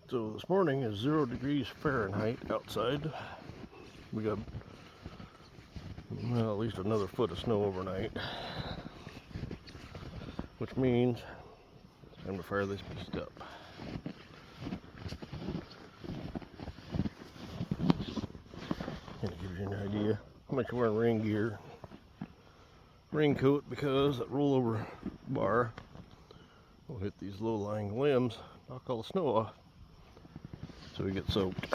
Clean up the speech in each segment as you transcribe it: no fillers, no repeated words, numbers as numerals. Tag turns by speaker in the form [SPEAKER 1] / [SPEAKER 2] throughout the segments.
[SPEAKER 1] So this morning is 0 degrees Fahrenheit outside. We got at least another foot of snow overnight, which means it's time to fire this beast up. And it gives you an idea how much I'm wearing rain gear, raincoat, because that rollover bar will hit these low-lying limbs, knock all the snow off, so we get soaked.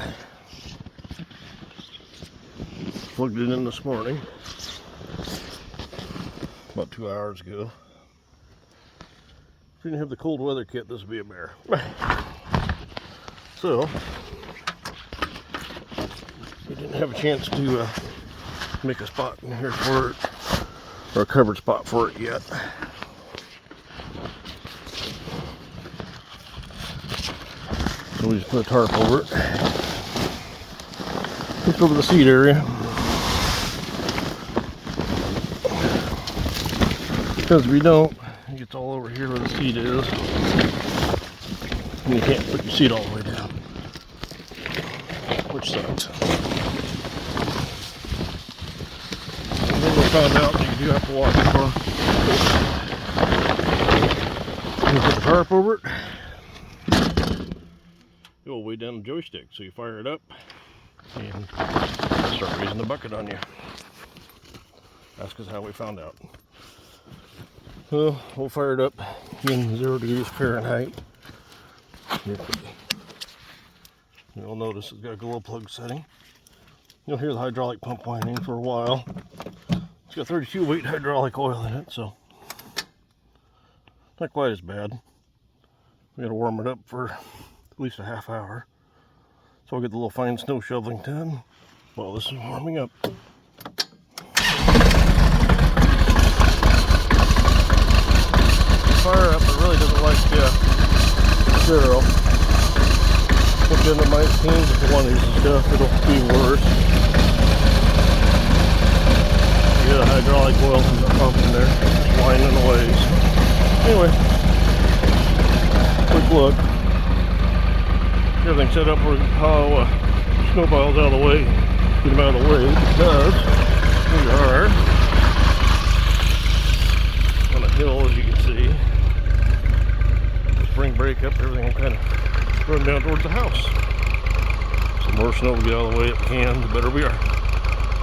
[SPEAKER 1] Plugged it in this morning, about 2 hours ago. If you didn't have the cold weather kit, this would be a bear. So, we didn't have a chance to make a spot in here for it, or a covered spot for it yet. So we just put a tarp over it. Just over the seat area. Because if you don't, it gets all over here where the seat is. And you can't put your seat all the way down, which sucks. And then we found out that you do have to walk the car. You put the tarp over it. Go way down the joystick, so you fire it up and start raising the bucket on you. That's just how we found out. Well, we'll fire it up in 0 degrees Fahrenheit. You'll notice it's got a glow plug setting. You'll hear the hydraulic pump whining for a while. It's got 32 weight hydraulic oil in it, so not quite as bad. We gotta warm it up for at least a half hour, so I'll get the little fine snow shoveling done while this is warming up. Fire up, it really doesn't like zero. Once you end up my teams, if you want to use the stuff, it'll be worse. You get a hydraulic oil from the pump in there, it's whining away. Anyway, quick look. Everything set up for how snowballs out of the way, get them out of the way, because we are on a hill, as you can see. Spring breakup, everything will kind of run down towards the house. Some more snow will get out of the way if it can, the better we are.